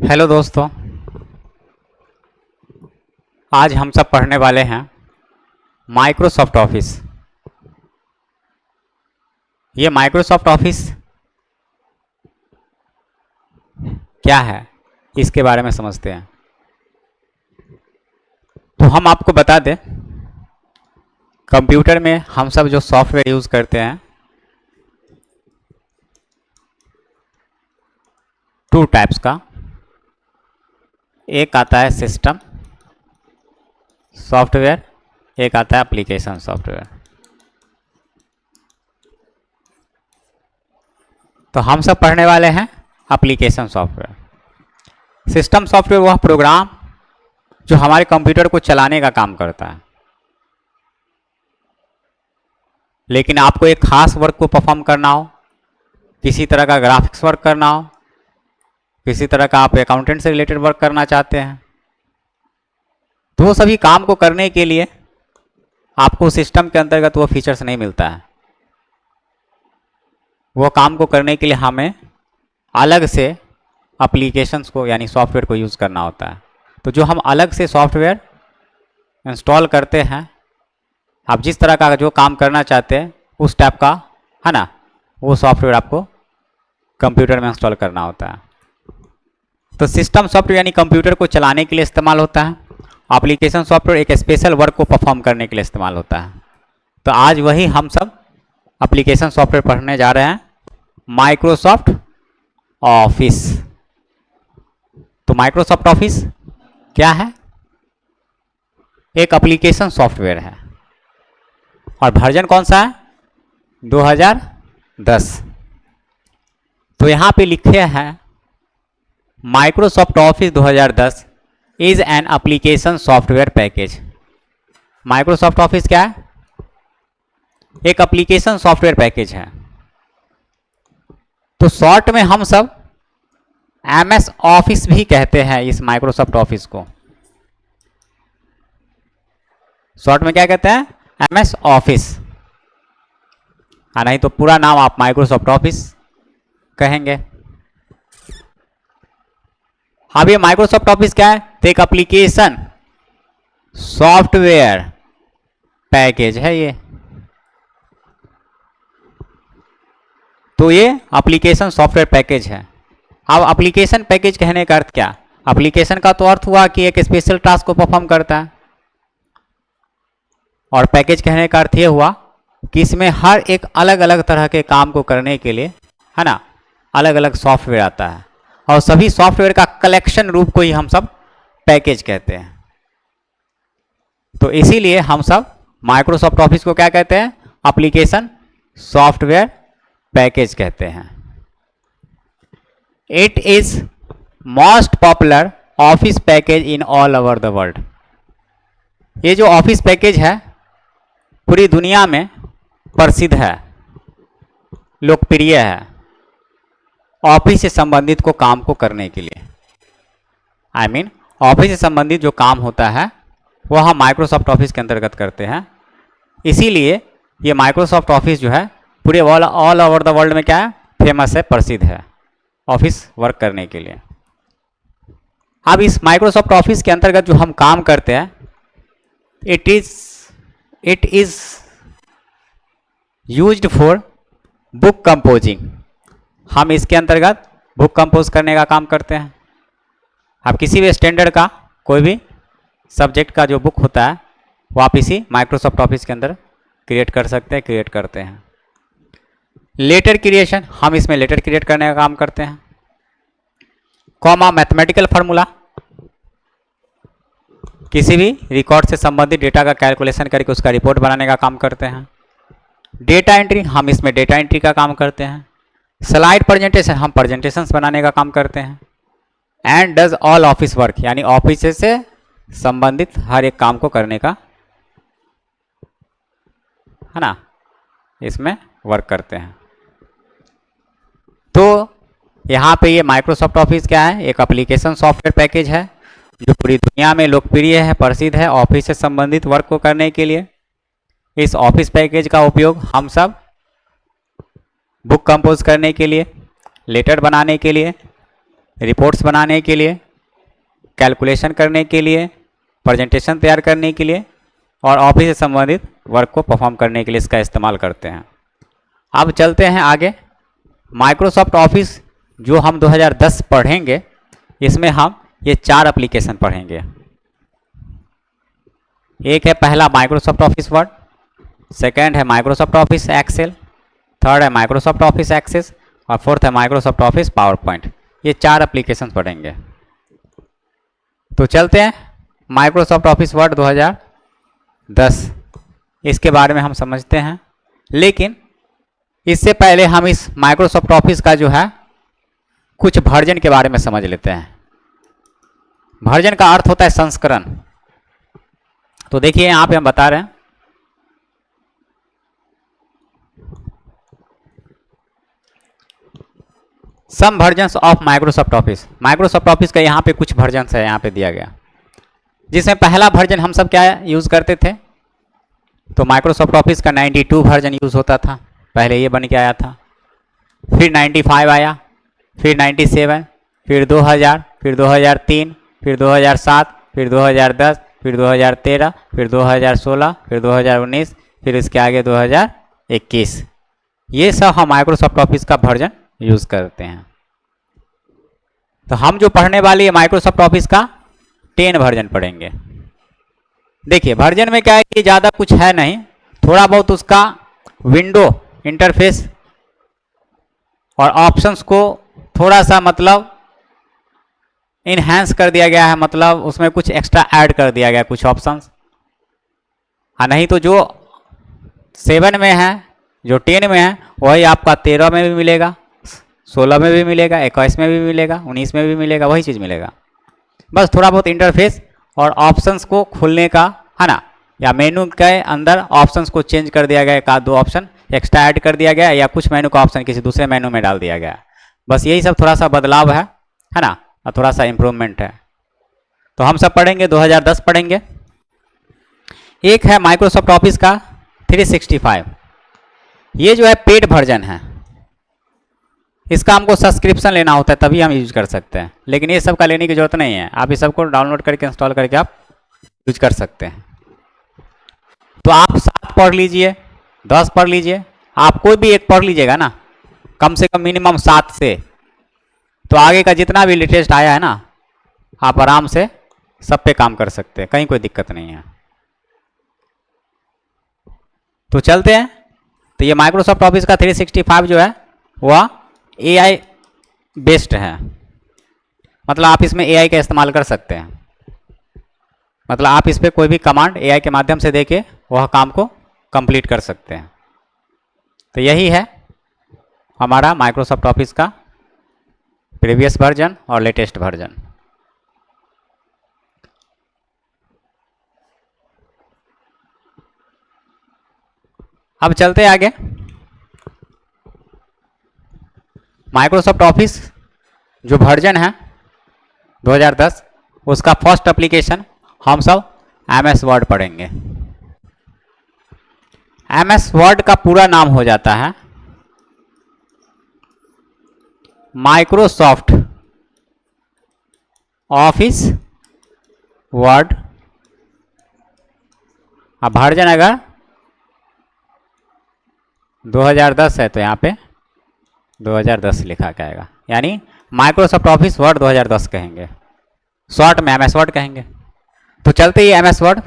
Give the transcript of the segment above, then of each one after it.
Hello दोस्तों, आज हम सब पढ़ने वाले हैं माइक्रोसॉफ्ट ऑफिस। ये माइक्रोसॉफ्ट ऑफिस क्या है, इसके बारे में समझते हैं। तो हम आपको बता दें, कंप्यूटर में हम सब जो सॉफ्टवेयर यूज़ करते हैं, टू टाइप्स का। एक आता है सिस्टम सॉफ्टवेयर, एक आता है एप्लीकेशन सॉफ्टवेयर। तो हम सब पढ़ने वाले हैं एप्लीकेशन सॉफ्टवेयर। सिस्टम सॉफ्टवेयर वह प्रोग्राम जो हमारे कंप्यूटर को चलाने का काम करता है, लेकिन आपको एक खास वर्क को परफॉर्म करना हो, किसी तरह का ग्राफिक्स वर्क करना हो, किसी तरह का आप अकाउंटेंट से रिलेटेड वर्क करना चाहते हैं, तो वो सभी काम को करने के लिए आपको सिस्टम के अंतर्गत वो फीचर्स नहीं मिलता है। वो काम को करने के लिए हमें अलग से एप्लीकेशंस को यानी सॉफ्टवेयर को यूज़ करना होता है। तो जो हम अलग से सॉफ्टवेयर इंस्टॉल करते हैं, आप जिस तरह का जो काम करना चाहते हैं उस टाइप का है ना, वो सॉफ्टवेयर आपको कंप्यूटर में इंस्टॉल करना होता है। तो सिस्टम सॉफ्टवेयर यानी कंप्यूटर को चलाने के लिए इस्तेमाल होता है। एप्लीकेशन सॉफ्टवेयर एक स्पेशल वर्क को परफॉर्म करने के लिए इस्तेमाल होता है। तो आज वही हम सब एप्लीकेशन सॉफ्टवेयर पढ़ने जा रहे हैं, माइक्रोसॉफ्ट ऑफिस। तो माइक्रोसॉफ्ट ऑफिस क्या है? एक एप्लीकेशन सॉफ्टवेयर है और वर्जन कौन सा है? 2010। तो यहाँ पे लिखे हैं Microsoft office 2010 is an application software package. Microsoft office क्या है? एक एप्लीकेशन सॉफ्टवेयर पैकेज है। तो शॉर्ट में हम सब MS ऑफिस भी कहते हैं इस माइक्रोसॉफ्ट ऑफिस को। शॉर्ट में क्या कहते हैं? MS ऑफिस, नहीं तो पूरा नाम आप माइक्रोसॉफ्ट ऑफिस कहेंगे। अब ये माइक्रोसॉफ्ट ऑफिस क्या है? तो एक एप्लीकेशन सॉफ्टवेयर पैकेज है ये। तो ये एप्लीकेशन सॉफ्टवेयर पैकेज है। अब एप्लीकेशन पैकेज कहने का अर्थ क्या? एप्लीकेशन का तो अर्थ हुआ कि एक स्पेशल टास्क को परफॉर्म करता है, और पैकेज कहने का अर्थ ये हुआ कि इसमें हर एक अलग अलग तरह के काम को करने के लिए है ना, अलग अलग सॉफ्टवेयर आता है, और सभी सॉफ्टवेयर का कलेक्शन रूप को ही हम सब पैकेज कहते हैं। तो इसीलिए हम सब माइक्रोसॉफ्ट ऑफिस को क्या कहते हैं? एप्लीकेशन सॉफ्टवेयर पैकेज कहते हैं। It is most popular office package in all over the world. ये जो ऑफिस पैकेज है पूरी दुनिया में प्रसिद्ध है, लोकप्रिय है, ऑफिस से संबंधित को काम को करने के लिए। ऑफिस से संबंधित जो काम होता है वो हम माइक्रोसॉफ्ट ऑफिस के अंतर्गत करते हैं। इसीलिए ये माइक्रोसॉफ्ट ऑफिस जो है पूरे ऑल ओवर द वर्ल्ड में क्या है? फेमस है, प्रसिद्ध है ऑफिस वर्क करने के लिए। अब इस माइक्रोसॉफ्ट ऑफिस के अंतर्गत जो हम काम करते हैं, it is used for book composing. हम इसके अंतर्गत बुक कंपोज करने का काम करते हैं। आप किसी भी स्टैंडर्ड का कोई भी सब्जेक्ट का जो बुक होता है वो आप इसी माइक्रोसॉफ्ट ऑफिस के अंदर क्रिएट कर सकते हैं, क्रिएट करते हैं। लेटर क्रिएशन, हम इसमें लेटर क्रिएट करने का काम करते हैं। कॉमा मैथमेटिकल फार्मूला, किसी भी रिकॉर्ड से संबंधित डेटा का कैलकुलेशन करके उसका रिपोर्ट बनाने का काम करते हैं। डेटा एंट्री, हम इसमें डेटा एंट्री का काम करते हैं। स्लाइड प्रेजेंटेशन, हम प्रेजेंटेशंस बनाने का काम करते हैं। And does all office work, यानी ऑफिस से संबंधित हर एक काम को करने का है ना, इसमें वर्क करते हैं। तो यहाँ पे ये माइक्रोसॉफ्ट ऑफिस क्या है? एक एप्लीकेशन सॉफ्टवेयर पैकेज है जो पूरी दुनिया में लोकप्रिय है, प्रसिद्ध है ऑफिस से संबंधित वर्क को करने के लिए। इस ऑफिस पैकेज का उपयोग हम सब बुक कंपोज करने के लिए, लेटर बनाने के लिए, रिपोर्ट्स बनाने के लिए, कैलकुलेशन करने के लिए, प्रेजेंटेशन तैयार करने के लिए और ऑफिस से संबंधित वर्क को परफॉर्म करने के लिए इसका इस्तेमाल करते हैं। अब चलते हैं आगे। माइक्रोसॉफ्ट ऑफिस जो हम 2010 पढ़ेंगे, इसमें हम ये 4 एप्लीकेशन पढ़ेंगे। एक है पहला माइक्रोसॉफ्ट ऑफिस वर्ड, सेकेंड है माइक्रोसॉफ्ट ऑफिस एक्सेल, थर्ड है माइक्रोसॉफ्ट ऑफिस एक्सेस और फोर्थ है माइक्रोसॉफ्ट ऑफिस पावर पॉइंट। ये 4 एप्लीकेशन पढ़ेंगे। तो चलते हैं माइक्रोसॉफ्ट ऑफिस वर्ड 2010, इसके बारे में हम समझते हैं। लेकिन इससे पहले हम इस माइक्रोसॉफ्ट ऑफिस का जो है कुछ वर्जन के बारे में समझ लेते हैं। वर्जन का अर्थ होता है संस्करण। तो देखिए यहां पे हम बता रहे हैं some versions of Microsoft Office. Microsoft Office का यहाँ पे कुछ वर्जन्स है, यहाँ पे दिया गया, जिसमें पहला वर्जन हम सब क्या यूज़ करते थे, तो माइक्रोसॉफ्ट ऑफिस का 92 वर्जन यूज़ होता था, पहले ये बन के आया था। फिर 95 आया, फिर 97, फिर 2000, फिर 2003, फिर 2007, फिर 2010, फिर 2013, फिर 2016, फिर 2019, फिर इसके आगे 2021। ये सब हम माइक्रोसॉफ्ट ऑफिस का वर्जन यूज़ करते हैं। तो हम जो पढ़ने वाली है माइक्रोसॉफ्ट ऑफिस का 10 वर्जन पढ़ेंगे। देखिए वर्जन में क्या है कि ज़्यादा कुछ है नहीं, थोड़ा बहुत उसका विंडो इंटरफेस और ऑप्शंस को थोड़ा सा मतलब इनहेंस कर दिया गया है, मतलब उसमें कुछ एक्स्ट्रा ऐड कर दिया गया कुछ ऑप्शंस। हाँ, नहीं तो जो 7 में है, जो 10 में है, वही आपका 13 में भी मिलेगा, 16 में भी मिलेगा, 21 में भी मिलेगा, 19 में भी मिलेगा, वही चीज़ मिलेगा। बस थोड़ा बहुत इंटरफेस और ऑप्शंस को खुलने का है ना, या मेनू के अंदर ऑप्शंस को चेंज कर दिया गया, एक आध 2 ऑप्शन एक्स्ट्रा ऐड कर दिया गया, या कुछ मेनू का ऑप्शन किसी दूसरे मेनू में डाल दिया गया। बस यही सब थोड़ा सा बदलाव है ना, और थोड़ा सा इम्प्रूवमेंट है। तो हम सब पढ़ेंगे 2010 पढ़ेंगे। एक है माइक्रोसॉफ्ट ऑफिस का 365, ये जो है पेड वर्जन है, इसका हमको सब्सक्रिप्शन लेना होता है तभी हम यूज कर सकते हैं, लेकिन ये सब का लेने की जरूरत नहीं है, आप ये सबको डाउनलोड करके इंस्टॉल करके आप यूज कर सकते हैं। तो आप 7 पढ़ लीजिए, 10 पढ़ लीजिए, आप कोई भी एक पढ़ लीजिएगा ना, कम से कम मिनिमम 7 से, तो आगे का जितना भी लेटेस्ट आया है ना, आप आराम से सब पे काम कर सकते हैं, कहीं कोई दिक्कत नहीं है। तो चलते हैं। तो ये माइक्रोसॉफ्ट ऑफिस का 365 जो है वह AI बेस्ड है, मतलब आप इसमें AI का इस्तेमाल कर सकते हैं, मतलब आप इस पर कोई भी कमांड AI के माध्यम से देके वह काम को कंप्लीट कर सकते हैं। तो यही है हमारा माइक्रोसॉफ्ट ऑफिस का प्रीवियस वर्जन और लेटेस्ट वर्जन। अब चलते हैं आगे। माइक्रोसॉफ्ट ऑफिस जो वर्जन है 2010, उसका फर्स्ट एप्लीकेशन हम सब MS वर्ड पढ़ेंगे। MS वर्ड का पूरा नाम हो जाता है माइक्रोसॉफ्ट ऑफिस वर्ड। अब वर्जन अगर 2010 है तो यहाँ पे 2010 लिखा जाएगा, यानी माइक्रोसॉफ्ट ऑफिस वर्ड 2010 कहेंगे, शॉर्ट में MS वर्ड कहेंगे। तो चलते ही MS वर्ड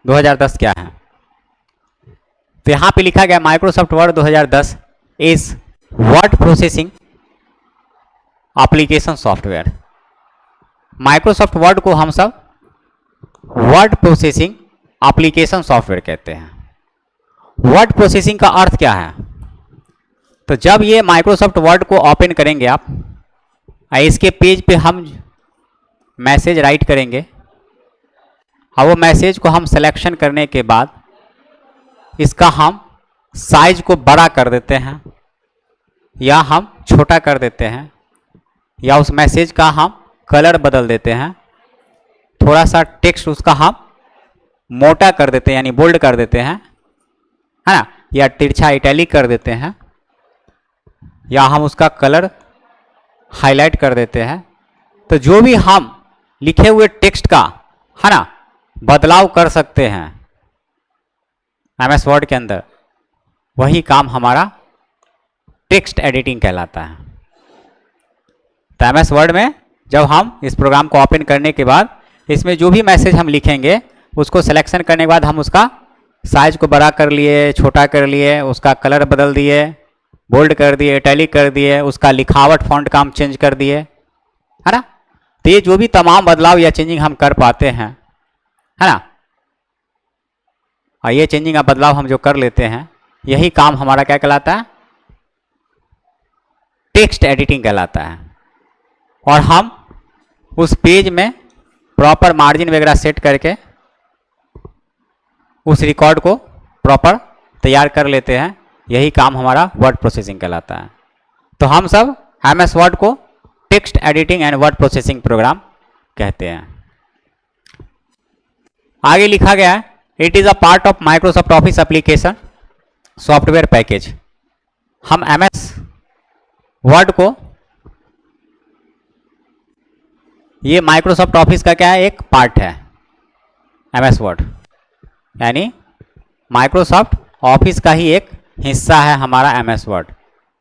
2010 क्या है, तो यहाँ पे लिखा गया Microsoft Word 2010 is word processing application software. Microsoft word को हम सब वर्ड प्रोसेसिंग एप्लीकेशन सॉफ्टवेयर कहते हैं। वर्ड प्रोसेसिंग का अर्थ क्या है, तो जब ये माइक्रोसॉफ्ट वर्ड को ओपन करेंगे आप, इसके पेज पे हम मैसेज राइट करेंगे, और वो मैसेज को हम सिलेक्शन करने के बाद इसका हम साइज को बड़ा कर देते हैं या हम छोटा कर देते हैं, या उस मैसेज का हम कलर बदल देते हैं, थोड़ा सा टेक्स्ट उसका हम मोटा कर देते हैं यानी बोल्ड कर देते हैं, है ना, या तिरछा इटैलिक कर देते हैं, या हम उसका कलर हाईलाइट कर देते हैं, तो जो भी हम लिखे हुए टेक्स्ट का, है ना, बदलाव कर सकते हैं एमएस वर्ड के अंदर, वही काम हमारा टेक्स्ट एडिटिंग कहलाता है। तो एमएस वर्ड में जब हम इस प्रोग्राम को ओपन करने के बाद इसमें जो भी मैसेज हम लिखेंगे उसको सिलेक्शन करने के बाद हम उसका साइज को बड़ा कर लिए, छोटा कर लिए, उसका कलर बदल दिए, बोल्ड कर दिए, इटैलिक कर दिए, उसका लिखावट फॉन्ट का हम चेंज कर दिए, है ना। तो ये जो भी तमाम बदलाव या चेंजिंग हम कर पाते हैं, है ना, और ये चेंजिंग या बदलाव हम जो कर लेते हैं, यही काम हमारा क्या कहलाता है, टेक्स्ट एडिटिंग कहलाता है। और हम उस पेज में प्रॉपर मार्जिन वगैरह सेट करके उस रिकॉर्ड को प्रॉपर तैयार कर लेते हैं, यही काम हमारा वर्ड प्रोसेसिंग कहलाता है। तो हम सब एमएस वर्ड को text editing and word processing program कहते हैं। आगे लिखा गया है, it is a part of Microsoft office application software package. हम एमएस वर्ड को, ये माइक्रोसॉफ्ट ऑफिस का क्या है, एक पार्ट है एमएस वर्ड, यानी माइक्रोसॉफ्ट ऑफिस का ही एक हिस्सा है हमारा एमएस वर्ड।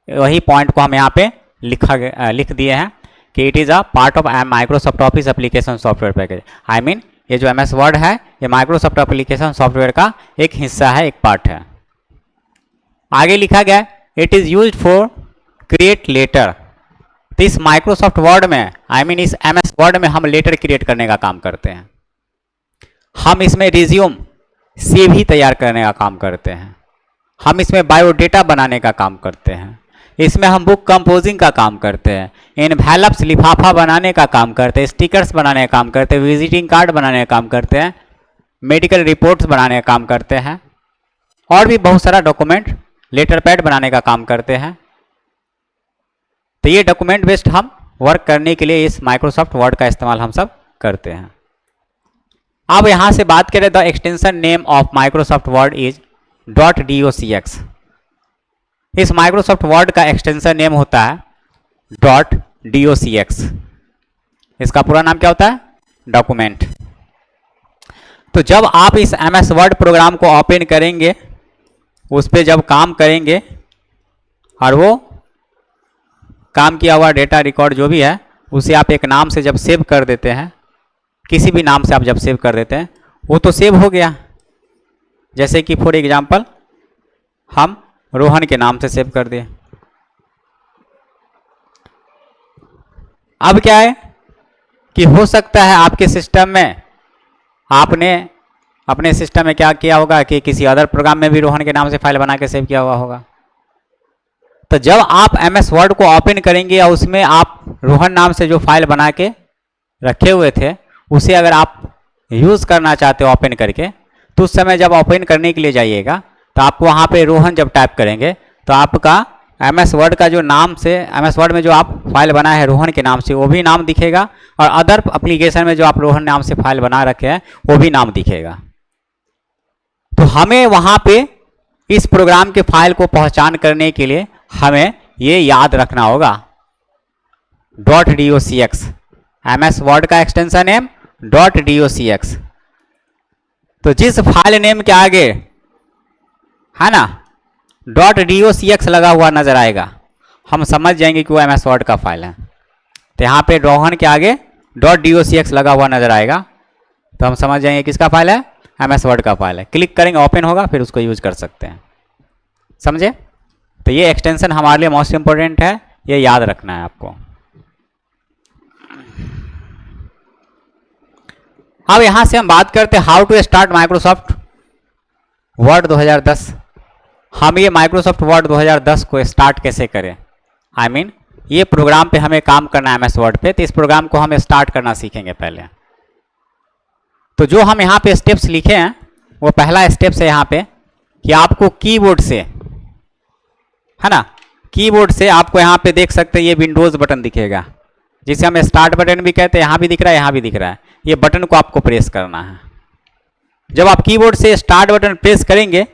वही पॉइंट को हम यहाँ पे लिख दिए हैं कि it is a part of Microsoft office application software package. I mean ये जो एमएस वर्ड है ये माइक्रोसॉफ्ट एप्लीकेशन सॉफ्टवेयर का एक हिस्सा है, एक पार्ट है। आगे लिखा गया it is used for create letter. तो इस माइक्रोसॉफ्ट वर्ड में, आई मीन इस एमएस वर्ड में हम लेटर क्रिएट करने का काम करते हैं। हम इसमें रिज्यूम CV तैयार करने का काम करते हैं, हम इसमें बायोडेटा बनाने का काम करते हैं, इसमें हम बुक कंपोजिंग का काम करते हैं, इनवेलप्स लिफाफा बनाने का काम करते हैं, स्टिकर्स बनाने का काम करते हैं, विजिटिंग कार्ड बनाने का काम करते हैं, मेडिकल रिपोर्ट्स बनाने का काम करते हैं, और भी बहुत सारा डॉक्यूमेंट, लेटर पैड बनाने का काम करते हैं। तो ये डॉक्यूमेंट बेस्ड हम वर्क करने के लिए इस माइक्रोसॉफ्ट वर्ड का इस्तेमाल हम सब करते हैं। अब यहां से बात करें, the extension name of Microsoft word is .docx। इस माइक्रोसॉफ्ट वर्ड का एक्सटेंशन नेम होता है .docx। इसका पूरा नाम क्या होता है, डॉक्यूमेंट। तो जब आप इस एमएस वर्ड प्रोग्राम को ओपन करेंगे, उस पर जब काम करेंगे और वो काम किया हुआ डेटा रिकॉर्ड जो भी है उसे आप एक नाम से जब सेव कर देते हैं, किसी भी नाम से आप जब सेव कर देते हैं, वो तो सेव हो गया। जैसे कि फॉर एग्जांपल हम रोहन के नाम से सेव कर दिए। अब क्या है कि हो सकता है आपके सिस्टम में, आपने अपने सिस्टम में क्या किया होगा कि किसी अदर प्रोग्राम में भी रोहन के नाम से फाइल बना के सेव किया हुआ होगा। तो जब आप एमएस वर्ड को ओपन करेंगे या उसमें आप रोहन नाम से जो फाइल बना के रखे हुए थे उसे अगर आप यूज़ करना चाहते हो ओपन करके, तो उस समय जब ओपन करने के लिए जाइएगा तो आपको वहाँ पे रोहन जब टाइप करेंगे तो आपका एमएस वर्ड का जो नाम से, एमएस वर्ड में जो आप फाइल बनाए हैं रोहन के नाम से वो भी नाम दिखेगा, और अदर एप्लीकेशन में जो आप रोहन नाम से फाइल बना रखे हैं वो भी नाम दिखेगा। तो हमें वहाँ पे इस प्रोग्राम के फाइल को पहचान करने के लिए हमें ये याद रखना होगा .docx, एमएस वर्ड का एक्सटेंशन नेम .docx। तो जिस फाइल नेम के आगे, है ना, .docx लगा हुआ नजर आएगा, हम समझ जाएंगे कि वो एमएस वर्ड का फाइल है। तो यहाँ पे रोहन के आगे .docx लगा हुआ नजर आएगा तो हम समझ जाएंगे किसका फाइल है, एमएस वर्ड का फाइल है। क्लिक करेंगे, ओपन होगा, फिर उसको यूज कर सकते हैं। समझे? तो ये एक्सटेंशन हमारे लिए मोस्ट इंपॉर्टेंट है, ये याद रखना है आपको। अब यहां से हम बात करते हैं how to start Microsoft Word 2010। हम ये माइक्रोसॉफ्ट वर्ड 2010 को स्टार्ट कैसे करें, आई मीन ये प्रोग्राम पे हमें काम करना है एमएस वर्ड पे, तो इस प्रोग्राम को हम स्टार्ट करना सीखेंगे पहले। तो जो हम यहाँ पे स्टेप्स लिखे हैं वो पहला स्टेप्स है यहाँ पे कि आपको कीबोर्ड से, है ना, कीबोर्ड से आपको यहाँ पे देख सकते हैं ये विंडोज बटन दिखेगा जिसे हम स्टार्ट बटन भी कहते हैं, यहाँ भी दिख रहा है, यहाँ भी दिख रहा है। ये बटन को आपको प्रेस करना है। जब आप कीबोर्ड से स्टार्ट बटन प्रेस करेंगे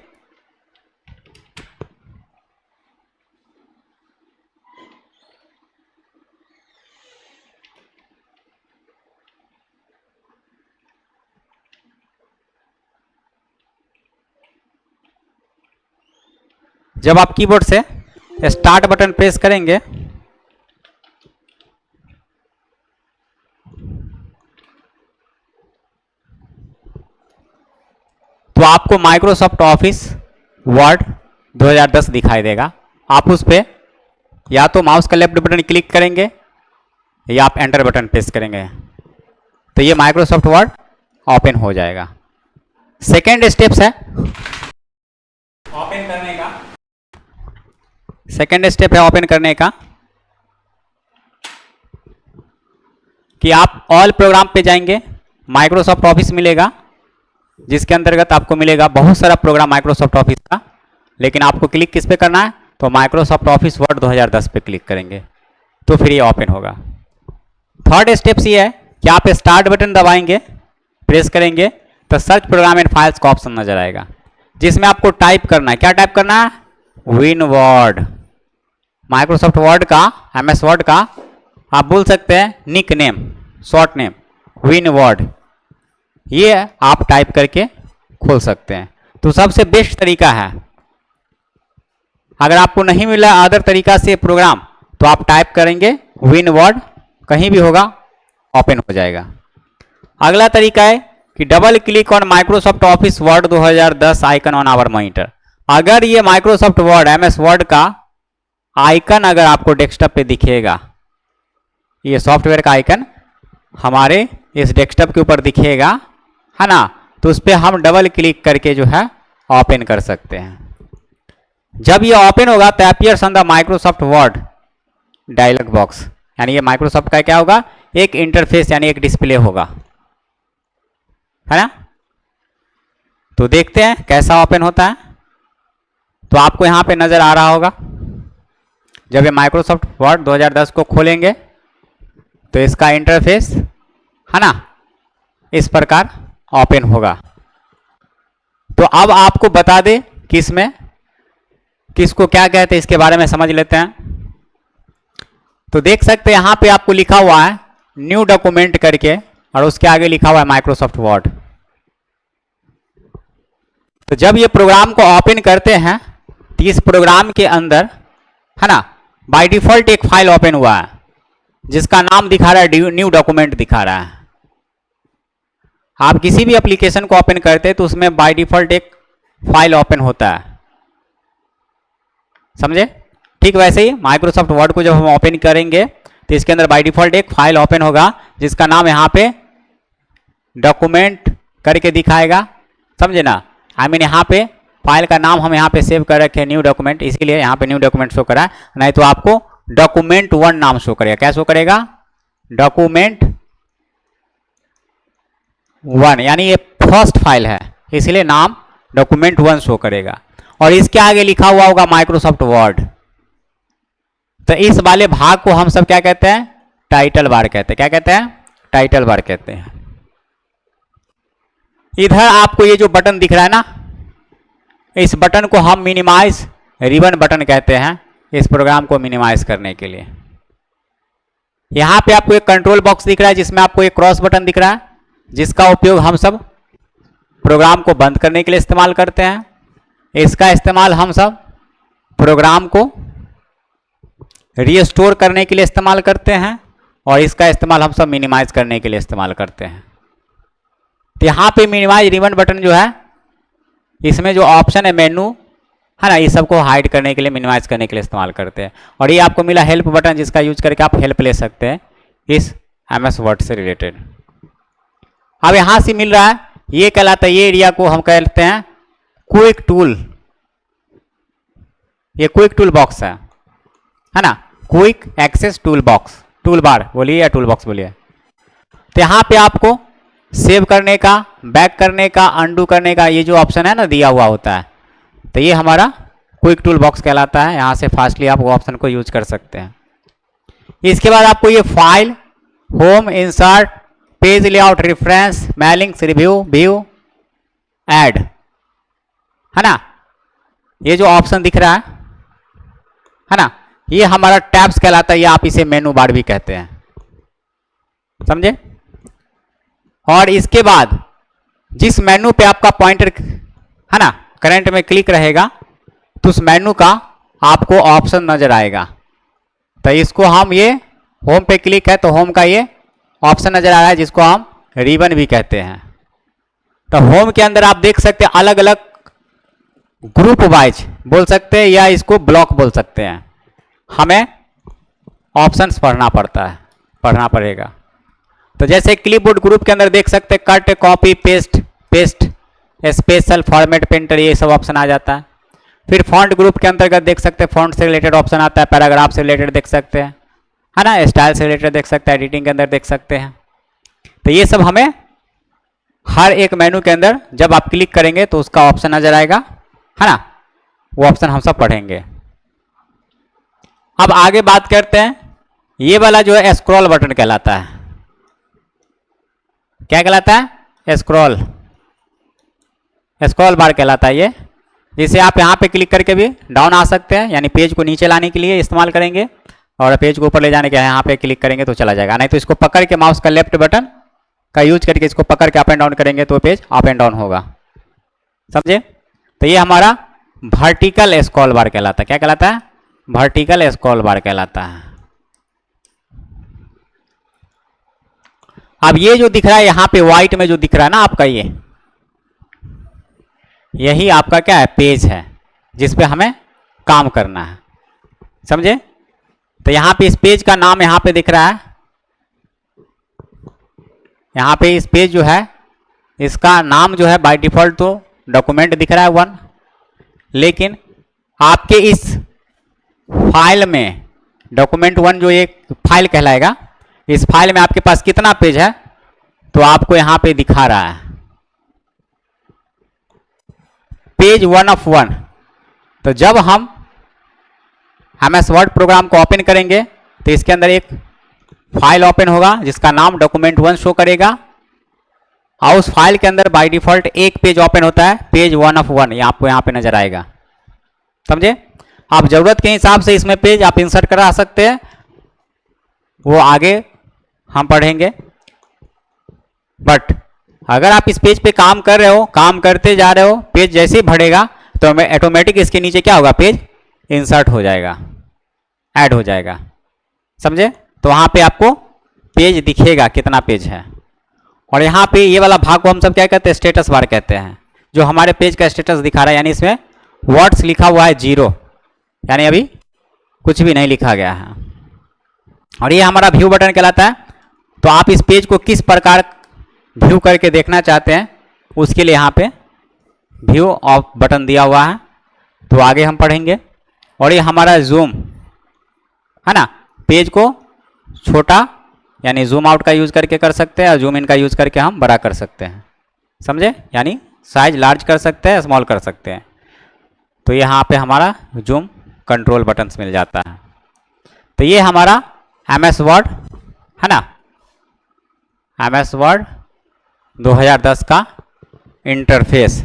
जब आप कीबोर्ड से स्टार्ट बटन प्रेस करेंगे तो आपको माइक्रोसॉफ्ट ऑफिस वर्ड 2010 दिखाई देगा। आप उस पर या तो माउस का लेफ्ट बटन क्लिक करेंगे या आप एंटर बटन प्रेस करेंगे तो ये माइक्रोसॉफ्ट वर्ड ओपन हो जाएगा। सेकेंड स्टेप्स है ओपन करने का। सेकेंड स्टेप है ओपन करने का कि आप ऑल प्रोग्राम पे जाएंगे, माइक्रोसॉफ्ट ऑफिस मिलेगा जिसके अंतर्गत आपको मिलेगा बहुत सारा प्रोग्राम माइक्रोसॉफ्ट ऑफिस का, लेकिन आपको क्लिक किस पे करना है तो माइक्रोसॉफ्ट ऑफिस वर्ड 2010 पे क्लिक करेंगे तो फिर ये ओपन होगा। थर्ड स्टेप्स ये है कि आप स्टार्ट बटन दबाएंगे, प्रेस करेंगे तो सर्च प्रोग्राम एंड फाइल्स का ऑप्शन नजर आएगा जिसमें आपको टाइप करना है। क्या टाइप करना है? विन वर्ड, माइक्रोसॉफ्ट वर्ड का, MS वर्ड का आप बोल सकते हैं nickname, short name winword, ये आप टाइप करके खोल सकते हैं। तो सबसे बेस्ट तरीका है, अगर आपको नहीं मिला अदर तरीका से प्रोग्राम तो आप टाइप करेंगे विन वर्ड, कहीं भी होगा ओपन हो जाएगा। अगला तरीका है कि double click on Microsoft Office Word 2010 icon on our monitor. अगर ये माइक्रोसॉफ्ट वर्ड MS वर्ड का आइकन अगर आपको डेस्कटॉप पे दिखेगा, ये सॉफ्टवेयर का आइकन हमारे इस डेस्कटॉप के ऊपर दिखेगा, है ना, तो उस पर हम डबल क्लिक करके जो है ओपन कर सकते हैं। जब ये ओपन होगा तो appears on the Microsoft Word dialog box, यानी ये माइक्रोसॉफ्ट का क्या होगा, एक इंटरफेस यानी एक डिस्प्ले होगा, है ना। तो देखते हैं कैसा ओपन होता है। तो आपको यहां पे नजर आ रहा होगा जब ये माइक्रोसॉफ्ट वर्ड 2010 को खोलेंगे तो इसका इंटरफेस, है ना, इस प्रकार ओपन होगा। तो अब आपको बता दे कि इसमें किसको क्या कहते हैं, इसके बारे में समझ लेते हैं। तो देख सकते हैं यहां पे आपको लिखा हुआ है न्यू डॉक्यूमेंट करके और उसके आगे लिखा हुआ है माइक्रोसॉफ्ट वर्ड। तो जब ये प्रोग्राम को ओपन करते हैं तो इस प्रोग्राम के अंदर, है ना, बाय डिफॉल्ट एक फाइल ओपन हुआ है जिसका नाम दिखा रहा है न्यू डॉक्यूमेंट दिखा रहा है। आप किसी भी एप्लीकेशन को ओपन करते हैं तो उसमें बाय डिफॉल्ट एक फाइल ओपन होता है, समझे। ठीक वैसे ही माइक्रोसॉफ्ट वर्ड को जब हम ओपन करेंगे तो इसके अंदर बाय डिफॉल्ट एक फाइल ओपन होगा जिसका नाम यहाँ पे डॉक्यूमेंट करके दिखाएगा, समझे ना। आई मीन यहाँ पे फाइल का नाम हम यहाँ पे सेव कर रखे न्यू डॉक्यूमेंट, इसीलिए यहाँ पे न्यू डॉक्यूमेंट शो करा, नहीं तो आपको डॉक्यूमेंट 1 नाम शो करेगा। क्या शो करेगा? डॉक्यूमेंट 1, यानी ये फर्स्ट फाइल है इसलिए नाम डॉक्यूमेंट 1 शो करेगा और इसके आगे लिखा हुआ होगा माइक्रोसॉफ्ट वर्ड। तो इस वाले भाग को हम सब क्या कहते हैं? टाइटल बार कहते हैं। क्या कहते हैं? टाइटल बार कहते हैं। इधर आपको ये जो बटन दिख रहा है ना, इस बटन को हम मिनिमाइज रिबन बटन कहते हैं, इस प्रोग्राम को मिनिमाइज करने के लिए। यहां पे आपको एक कंट्रोल बॉक्स दिख रहा है जिसमें आपको एक क्रॉस बटन दिख रहा है जिसका उपयोग हम सब प्रोग्राम को बंद करने के लिए इस्तेमाल करते हैं। इसका इस्तेमाल हम सब प्रोग्राम को रीस्टोर करने के लिए इस्तेमाल करते हैं और इसका इस्तेमाल हम सब मिनिमाइज करने के लिए इस्तेमाल करते हैं। तो यहाँ पे मिनिमाइज रिबन बटन जो है, इसमें जो ऑप्शन है मेनू, है ना, ये सबको हाइड करने के लिए, मिनिमाइज करने के लिए इस्तेमाल करते हैं। और ये आपको मिला हेल्प बटन जिसका यूज करके आप हेल्प ले सकते हैं इस MS वर्ड से रिलेटेड। अब यहां से मिल रहा है, ये कहलाता है, ये एरिया को हम कहते हैं क्विक टूल। ये क्विक टूल बॉक्स है ना, quick access tool box, toolbar बोलिए या टूल बॉक्स बोलिए। तो यहाँ पे आपको सेव करने का, बैक करने का, अनडू करने का ये जो ऑप्शन है ना दिया हुआ होता है, तो ये हमारा क्विक टूल बॉक्स कहलाता है। यहाँ से फास्टली आप वो ऑप्शन को यूज कर सकते हैं। इसके बाद आपको ये file, home, insert, page layout, reference, mailings, review, view, add, है ना, ये जो ऑप्शन दिख रहा है ना, ये हमारा टैब्स कहलाता है, या आप इसे मेनू बार भी कहते हैं, समझे। और इसके बाद जिस मेनू पे आपका पॉइंटर, है ना, करंट में क्लिक रहेगा तो उस मेनू का आपको ऑप्शन नजर आएगा। तो इसको हम ये होम पे क्लिक है तो होम का ये ऑप्शन नजर आ रहा है जिसको हम रिबन भी कहते हैं। तो होम के अंदर आप देख सकते हैं अलग अलग ग्रुप वाइज बोल सकते हैं या इसको ब्लॉक बोल सकते हैं। हमें ऑप्शंस पढ़ना पड़ेगा। तो जैसे क्लिपबोर्ड ग्रुप के अंदर देख सकते हैं cut, copy, paste, special, format, printer, ये सब ऑप्शन आ जाता है। फिर फॉन्ट ग्रुप के अंतर्गत देख सकते हैं फॉन्ट से रिलेटेड ऑप्शन आता है, पैराग्राफ से रिलेटेड देख सकते हैं, है ना, स्टाइल से रिलेटेड देख सकते हैं, एडिटिंग के अंदर देख सकते हैं। तो ये सब हमें हर एक मेनू के अंदर जब आप क्लिक करेंगे तो उसका ऑप्शन नजर आएगा, है ना, वो ऑप्शन हम सब पढ़ेंगे। अब आगे बात करते हैं, ये वाला जो है स्क्रॉल बटन कहलाता है। क्या कहलाता है? स्क्रॉल बार कहलाता है ये, जिसे आप यहाँ पे क्लिक करके भी डाउन आ सकते हैं, यानी पेज को नीचे लाने के लिए इस्तेमाल करेंगे, और पेज को ऊपर ले जाने के यहाँ पे क्लिक करेंगे तो चला जाएगा। नहीं तो इसको पकड़ के माउस का लेफ्ट बटन का यूज करके इसको पकड़ के अप एंड डाउन करेंगे तो पेज अप एंड डाउन होगा, समझे। तो ये हमारा वर्टिकल स्क्रॉल बार कहलाता है। क्या कहलाता है? वर्टिकल स्क्रॉल बार कहलाता है। अब ये जो दिख रहा है यहाँ पे व्हाइट में जो दिख रहा है ना आपका, यही आपका क्या है? पेज है जिसपे हमें काम करना है, समझे। तो यहाँ पे इस पेज का नाम यहाँ पे दिख रहा है, यहाँ पे इस पेज जो है इसका नाम जो है बाय डिफॉल्ट तो डॉक्यूमेंट दिख रहा है 1, लेकिन आपके इस फाइल में डॉक्यूमेंट 1 जो एक फाइल कहलाएगा, इस फाइल में आपके पास कितना पेज है तो आपको यहाँ पे दिखा रहा है पेज 1 of 1। तो जब हम MS वर्ड प्रोग्राम को ओपन करेंगे तो इसके अंदर एक फाइल ओपन होगा जिसका नाम डॉक्यूमेंट 1 शो करेगा, और उस फाइल के अंदर बाय डिफॉल्ट एक पेज ओपन होता है, पेज 1 of 1, ये आपको यहाँ पे नजर आएगा, समझे। आप जरूरत के हिसाब से इसमें पेज आप इंसर्ट करा सकते हैं, वो आगे हम पढ़ेंगे। बट अगर आप इस पेज पे काम कर रहे हो, काम करते जा रहे हो, पेज जैसे ही बढ़ेगा तो ऑटोमेटिक इसके नीचे क्या होगा? पेज इंसर्ट हो जाएगा, ऐड हो जाएगा, समझे। तो वहां पे आपको पेज दिखेगा कितना पेज है। और यहाँ पे ये वाला भाग को हम सब क्या कहते हैं? स्टेटस बार कहते हैं, जो हमारे पेज का स्टेटस दिखा रहा है, यानी इसमें वर्ड्स लिखा हुआ है 0, यानी अभी कुछ भी नहीं लिखा गया है। और ये हमारा व्यू बटन कहलाता है। तो आप इस पेज को किस प्रकार व्यू करके देखना चाहते हैं उसके लिए यहाँ पे व्यू ऑफ बटन दिया हुआ है, तो आगे हम पढ़ेंगे। और ये हमारा जूम है ना, पेज को छोटा यानी जूम आउट का यूज करके कर सकते हैं, और जूम इन का यूज करके हम बड़ा कर सकते हैं, समझे, यानी साइज लार्ज कर सकते हैं, स्मॉल कर सकते हैं। तो यहाँ पे हमारा जूम कंट्रोल बटन्स मिल जाता है। तो ये हमारा MS वर्ड है ना, MS वर्ड 2010 का इंटरफेस।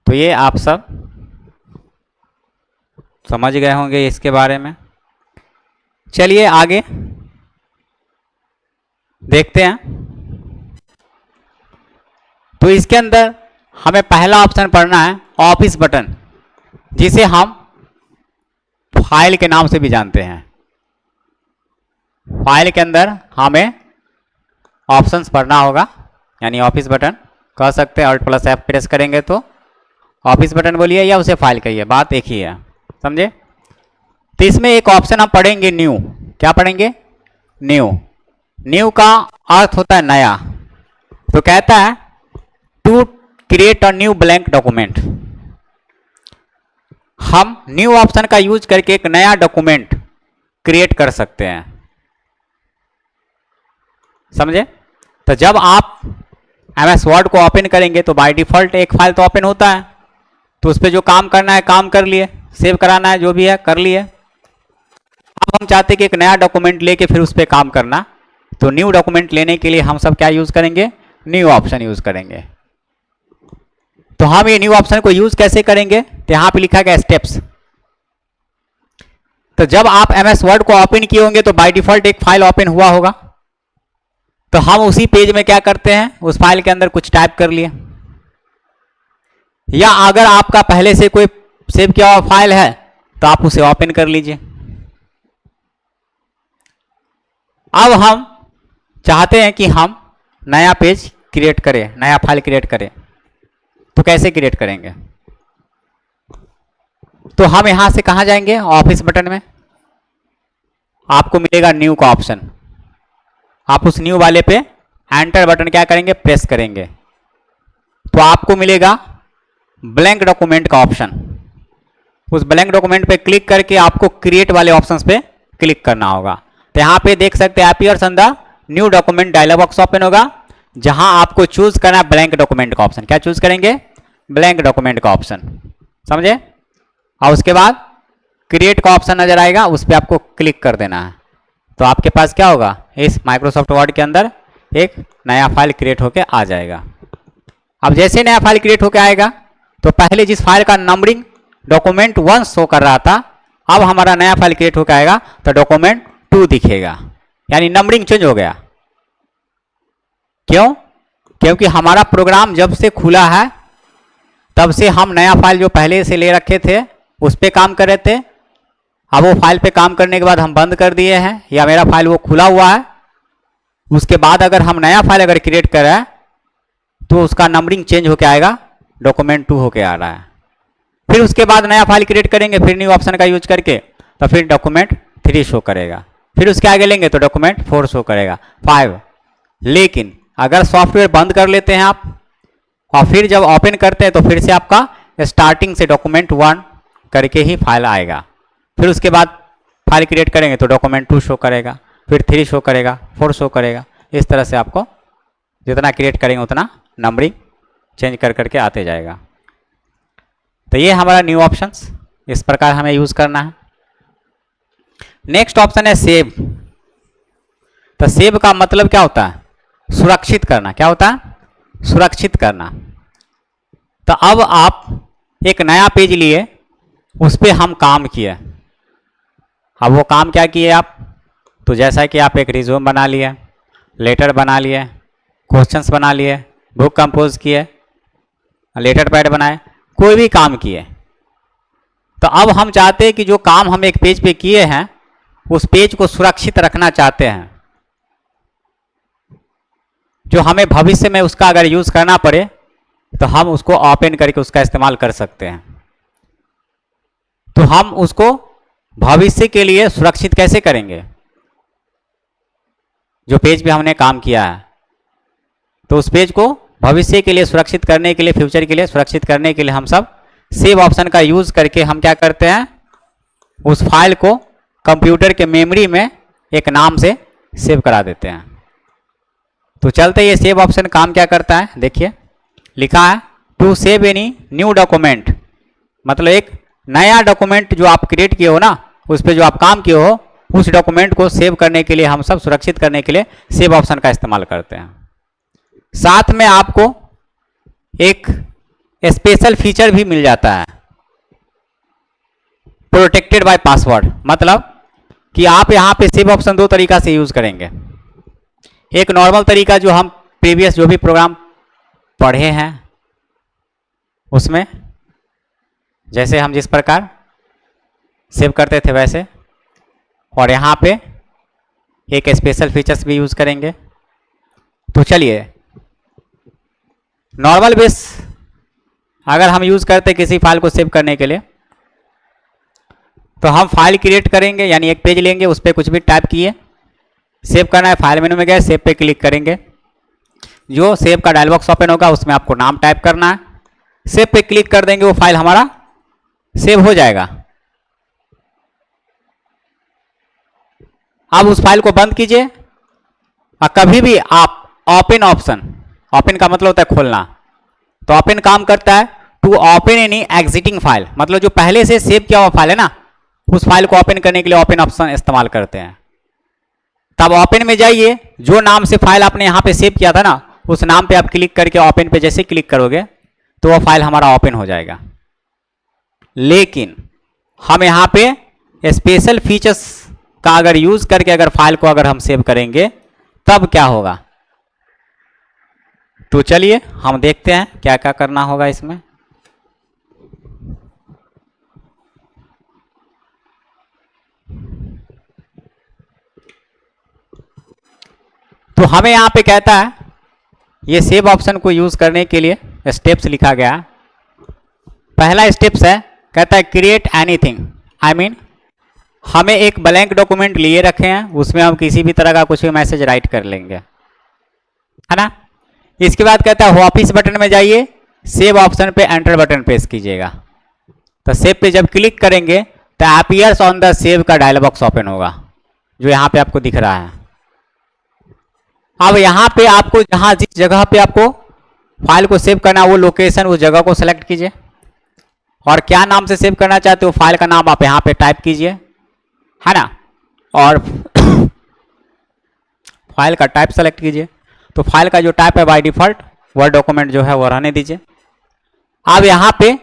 तो ये आप सब समझ गए होंगे इसके बारे में। चलिए आगे देखते हैं। तो इसके अंदर हमें पहला ऑप्शन पढ़ना है ऑफिस बटन, जिसे हम फाइल के नाम से भी जानते हैं। फाइल के अंदर हमें ऑप्शंस पढ़ना होगा, यानी ऑफिस बटन कह सकते हैं। Alt+F प्रेस करेंगे तो ऑफिस बटन बोलिए या उसे फाइल कहिए, बात एक ही है, समझे। तो इसमें एक ऑप्शन हम पढ़ेंगे न्यू। क्या पढ़ेंगे? न्यू। न्यू का अर्थ होता है नया। तो कहता है to create a new blank document. हम न्यू ऑप्शन का यूज करके एक नया डॉक्यूमेंट क्रिएट कर सकते हैं, समझे। तो जब आप MS वर्ड को ओपन करेंगे तो बाय डिफॉल्ट एक फाइल तो ओपन होता है, तो उस पर जो काम करना है काम कर लिए, सेव कराना है जो भी है कर लिए। अब हम चाहते हैं कि एक नया डॉक्यूमेंट लेके फिर उस पर काम करना, तो न्यू डॉक्यूमेंट लेने के लिए हम सब क्या यूज करेंगे? न्यू ऑप्शन यूज करेंगे। तो हम ये न्यू ऑप्शन को यूज कैसे करेंगे? तो यहां पे लिखा गया स्टेप्स। तो जब आप MS वर्ड को ओपन किए होंगे तो बाय डिफॉल्ट एक फाइल ओपन हुआ होगा, तो हम उसी पेज में क्या करते हैं? उस फाइल के अंदर कुछ टाइप कर लिए, या अगर आपका पहले से कोई सेव किया हुआ फाइल है तो आप उसे ओपन कर लीजिए। अब हम चाहते हैं कि हम नया पेज क्रिएट करें, नया फाइल क्रिएट करें, तो कैसे क्रिएट करेंगे? तो हम यहां से कहां जाएंगे? ऑफिस बटन में आपको मिलेगा न्यू का ऑप्शन। आप उस न्यू वाले पे एंटर बटन क्या करेंगे? प्रेस करेंगे तो आपको मिलेगा ब्लैंक डॉक्यूमेंट का ऑप्शन। उस ब्लैंक डॉक्यूमेंट पे क्लिक करके आपको क्रिएट वाले ऑप्शंस पे क्लिक करना होगा। तो यहां पे देख सकते हैं appears on the new document dialog box open होगा, जहां आपको चूज करना है ब्लैंक डॉक्यूमेंट का ऑप्शन। क्या चूज करेंगे? ब्लैंक डॉक्यूमेंट का ऑप्शन, समझे? और उसके बाद क्रिएट का ऑप्शन नजर आएगा, उस पर आपको क्लिक कर देना है। तो आपके पास क्या होगा? इस माइक्रोसॉफ्ट वर्ड के अंदर एक नया फाइल क्रिएट होके आ जाएगा। अब जैसे नया फाइल क्रिएट होके आएगा तो पहले जिस फाइल का नंबरिंग डॉक्यूमेंट 1 शो कर रहा था, अब हमारा नया फाइल क्रिएट होकर आएगा तो डॉक्यूमेंट 2 दिखेगा, यानी नंबरिंग चेंज हो गया। क्यों? क्योंकि हमारा प्रोग्राम जब से खुला है तब से हम नया फाइल जो पहले से ले रखे थे उस पर काम कर रहे थे। अब वो फाइल पे काम करने के बाद हम बंद कर दिए हैं, या मेरा फाइल वो खुला हुआ है, उसके बाद अगर हम नया फाइल अगर क्रिएट कर रहे हैं तो उसका नंबरिंग चेंज होके आएगा, डॉक्यूमेंट 2 होके आ रहा है। फिर उसके बाद नया फाइल क्रिएट करेंगे, फिर न्यू ऑप्शन का यूज करके, तो फिर डॉक्यूमेंट 3 शो करेगा। फिर उसके आगे लेंगे तो डॉक्यूमेंट 4 शो करेगा, 5। लेकिन अगर सॉफ्टवेयर बंद कर लेते हैं आप और फिर जब ओपन करते हैं तो फिर से आपका स्टार्टिंग से डॉक्यूमेंट 1 करके ही फाइल आएगा। फिर उसके बाद फाइल क्रिएट करेंगे तो डॉक्यूमेंट 2 शो करेगा, फिर 3 शो करेगा, 4 शो करेगा। इस तरह से आपको जितना क्रिएट करेंगे उतना नंबरिंग चेंज कर करके आते जाएगा। तो ये हमारा न्यू ऑप्शंस, इस प्रकार हमें यूज करना है। नेक्स्ट ऑप्शन है सेव। तो सेव का मतलब क्या होता है? सुरक्षित करना। क्या होता है? सुरक्षित करना। तो अब आप एक नया पेज लिए, उस पर हम काम किए। अब वो काम क्या किए आप? तो जैसा कि आप एक रिज्यूम बना लिए, लेटर बना लिए, क्वेश्चंस बना लिए, बुक कंपोज किए, लेटर पैड बनाए, कोई भी काम किए। तो अब हम चाहते हैं कि जो काम हम एक पेज पे किए हैं उस पेज को सुरक्षित रखना चाहते हैं, जो हमें भविष्य में उसका अगर यूज करना पड़े तो हम उसको ओपन करके उसका इस्तेमाल कर सकते हैं। तो हम उसको भविष्य के लिए सुरक्षित कैसे करेंगे? जो पेज पे हमने काम किया है तो उस पेज को भविष्य के लिए सुरक्षित करने के लिए, फ्यूचर के लिए सुरक्षित करने के लिए हम सब सेव ऑप्शन का यूज करके हम क्या करते हैं? उस फाइल को कंप्यूटर के मेमोरी में एक नाम से सेव करा देते हैं। तो चलते ये सेव ऑप्शन काम क्या करता है, देखिए लिखा है to save any new document, मतलब एक नया डॉक्यूमेंट जो आप क्रिएट किए हो ना, उस पर जो आप काम किए हो, उस डॉक्यूमेंट को सेव करने के लिए हम सब सुरक्षित करने के लिए सेव ऑप्शन का इस्तेमाल करते हैं। साथ में आपको एक स्पेशल फीचर भी मिल जाता है, प्रोटेक्टेड बाय पासवर्ड। मतलब कि आप यहां पे सेव ऑप्शन 2 तरीका से यूज करेंगे। एक नॉर्मल तरीका जो हम प्रीवियस जो भी प्रोग्राम पढ़े हैं उसमें, जैसे हम जिस प्रकार सेव करते थे वैसे, और यहाँ पे एक स्पेशल फीचर्स भी यूज करेंगे। तो चलिए नॉर्मल बेस अगर हम यूज करते किसी फाइल को सेव करने के लिए, तो हम फाइल क्रिएट करेंगे, यानी एक पेज लेंगे, उस पर कुछ भी टाइप किए, सेव करना है, फाइल मेनू में गए, सेव पे क्लिक करेंगे। जो सेव का डायलॉग बॉक्स ओपन होगा उसमें आपको नाम टाइप करना है, सेव पे क्लिक कर देंगे, वो फाइल हमारा सेव हो जाएगा। अब उस फाइल को बंद कीजिए और कभी भी आप ओपन ऑप्शन, ओपन का मतलब होता है खोलना, तो ओपन काम करता है to open any existing file, मतलब जो पहले से सेव किया हुआ फाइल है ना, उस फाइल को ओपन करने के लिए ओपन ऑप्शन इस्तेमाल करते हैं। तब ओपन में जाइए, जो नाम से फाइल आपने यहां पे सेव किया था ना, उस नाम पे आप क्लिक करके ओपन पे जैसे क्लिक करोगे तो वो फाइल हमारा ओपन हो जाएगा। लेकिन हम यहां पे स्पेशल फीचर्स का अगर यूज करके अगर फाइल को अगर हम सेव करेंगे तब क्या होगा, तो चलिए हम देखते हैं क्या क्या करना होगा इसमें। तो हमें यहाँ पे कहता है ये सेव ऑप्शन को यूज करने के लिए स्टेप्स लिखा गया है। पहला स्टेप्स है, कहता है क्रिएट एनीथिंग। आई मीन हमें एक ब्लैंक डॉक्यूमेंट लिए रखे हैं, उसमें हम किसी भी तरह का कुछ भी मैसेज राइट कर लेंगे, है ना। इसके बाद कहता है ऑफिस बटन में जाइए, सेव ऑप्शन पे एंटर बटन प्रेस कीजिएगा। तो सेव पे जब क्लिक करेंगे तो अपीयर्स ऑन द सेव का डायलॉग बॉक्स ओपन होगा, जो यहाँ पे आपको दिख रहा है। अब यहाँ पे आपको जहाँ जिस जगह पे आपको फाइल को सेव करना है वो लोकेशन, उस जगह को सेलेक्ट कीजिए और क्या नाम से सेव करना चाहते हो फाइल का नाम आप यहाँ पे टाइप कीजिए, है ना। और फाइल का टाइप सेलेक्ट कीजिए। तो फाइल का जो टाइप है बाय डिफॉल्ट वर्ड डॉक्यूमेंट जो है वो रहने दीजिए। अब यहाँ पे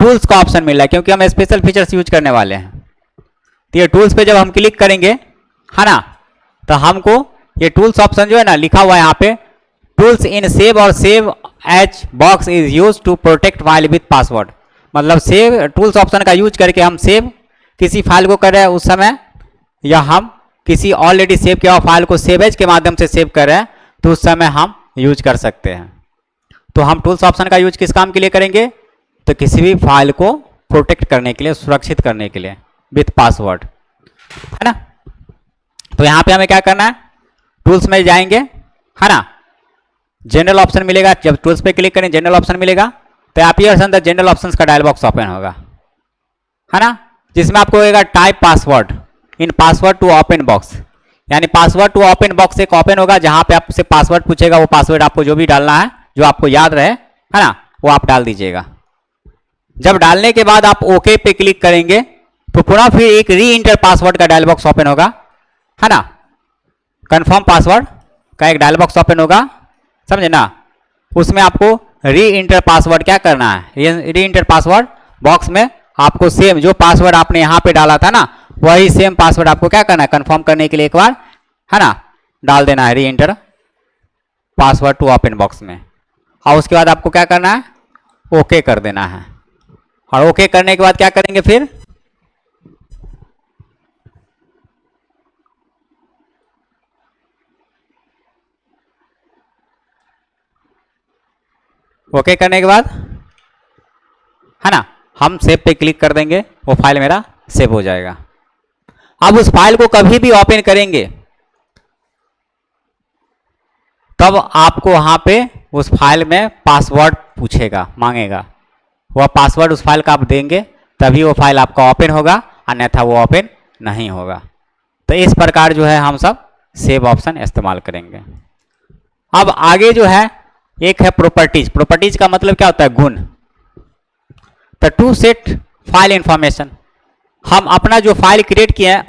टूल्स का ऑप्शन मिल रहा है, क्योंकि हम स्पेशल फीचर्स यूज करने वाले हैं। तो ये टूल्स पे जब हम क्लिक करेंगे, है ना, तो हमको ये टूल्स ऑप्शन जो है ना लिखा हुआ है यहाँ पे, टूल्स इन सेव और save as box is use to protect file with password. मतलब सेव टूल्स ऑप्शन का यूज करके हम सेव किसी फाइल को कर रहे हैं उस समय, या हम किसी ऑलरेडी सेव किया हुआ फाइल को सेव एज के माध्यम से सेव कर रहे हैं तो उस समय हम यूज कर सकते हैं। तो हम टूल्स ऑप्शन का यूज किस काम के लिए करेंगे, तो किसी भी फाइल को प्रोटेक्ट करने के लिए, सुरक्षित करने के लिए विथ पासवर्ड, है ना। तो यहाँ पे हमें क्या करना है, टूल्स में जाएंगे, है ना, जनरल ऑप्शन मिलेगा। जब टूल्स पे क्लिक करें जनरल ऑप्शन मिलेगा तो appears on the general options का डायलॉग बॉक्स ओपन होगा, है ना, जिसमें आपको होगा type password in password to open box. यानी पासवर्ड टू ओपन बॉक्स एक ओपन होगा जहां पे आपसे पासवर्ड पूछेगा, वो पासवर्ड आपको जो भी डालना है जो आपको याद रहे, है ना, वो आप डाल दीजिएगा। जब डालने के बाद आप ओके पे क्लिक करेंगे तो पुनः फिर एक री इंटर पासवर्ड का डायलॉग बॉक्स ओपन होगा, है ना। कंफर्म पासवर्ड का एक डायलॉग बॉक्स ओपन होगा, समझे ना। उसमें आपको री इंटर पासवर्ड क्या करना है, री इंटर पासवर्ड बॉक्स में आपको सेम जो पासवर्ड आपने यहाँ पे डाला था ना, वही सेम पासवर्ड आपको क्या करना है, कंफर्म करने के लिए एक बार, है ना, डाल देना है reenter password to open box में। और उसके बाद आपको क्या करना है, ओके कर देना है। और ओके करने के बाद क्या करेंगे, फिर ओके करने के बाद, है ना, हम सेव पे क्लिक कर देंगे, वो फाइल मेरा सेव हो जाएगा। अब उस फाइल को कभी भी ओपन करेंगे तब आपको वहां पे उस फाइल में पासवर्ड पूछेगा, मांगेगा। वह पासवर्ड उस फाइल का आप देंगे तभी वो फाइल आपका ओपन होगा, अन्यथा वो ओपन नहीं होगा। तो इस प्रकार जो है हम सब सेव ऑप्शन इस्तेमाल करेंगे। अब आगे जो है एक है प्रॉपर्टीज। प्रॉपर्टीज का मतलब क्या होता है, गुण। तो टू सेट फाइल इंफॉर्मेशन, हम अपना जो फाइल क्रिएट किए हैं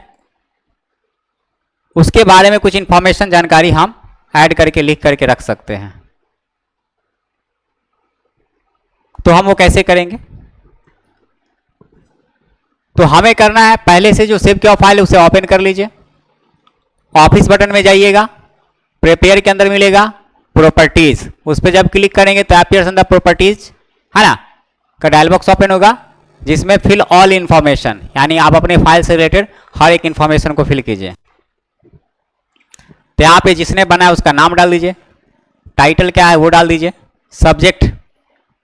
उसके बारे में कुछ इंफॉर्मेशन जानकारी हम ऐड करके लिख करके रख सकते हैं। तो हम वो कैसे करेंगे, तो हमें करना है पहले से जो सेव किया हुआ फाइल उसे ओपन कर लीजिए। ऑफिस बटन में जाइएगा, प्रिपेयर के अंदर मिलेगा प्रॉपर्टीज, उस पर जब क्लिक करेंगे तो अपीयर्स ऑन द प्रॉपर्टीज, है ना, का डायलॉग बॉक्स ओपन होगा जिसमें फिल ऑल इंफॉर्मेशन, यानी आप अपने फाइल से रिलेटेड हर एक इंफॉर्मेशन को फिल कीजिए। तो यहाँ पे जिसने बनाया उसका नाम डाल दीजिए, टाइटल क्या है वो डाल दीजिए, सब्जेक्ट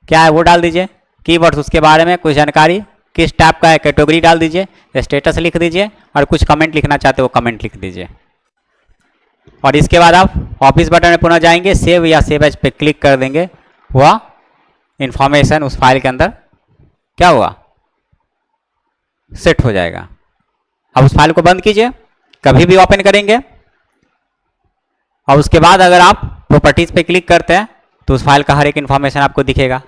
क्या है वो डाल दीजिए, कीवर्ड्स उसके बारे में कुछ जानकारी, किस टाइप का है कैटेगरी डाल दीजिए, स्टेटस लिख दीजिए और कुछ कमेंट लिखना चाहते हो कमेंट लिख दीजिए। और इसके बाद आप ऑफिस बटन में पुनः जाएंगे, सेव या सेव एज पे क्लिक कर देंगे, वह इंफॉर्मेशन उस फाइल के अंदर क्या हुआ, सेट हो जाएगा। अब उस फाइल को बंद कीजिए, कभी भी ओपन करेंगे और उसके बाद अगर आप प्रॉपर्टीज पे क्लिक करते हैं तो उस फाइल का हर एक इंफॉर्मेशन आपको दिखेगा।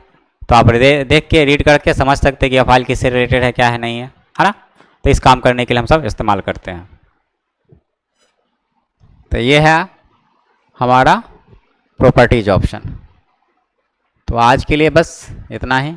तो आप देख के रीड करके समझ सकते हैं कि यह फाइल किससे रिलेटेड है, क्या है, नहीं है ना। तो इस काम करने के लिए हम सब इस्तेमाल करते हैं। तो ये है हमारा प्रॉपर्टीज ऑप्शन। तो आज के लिए बस इतना ही।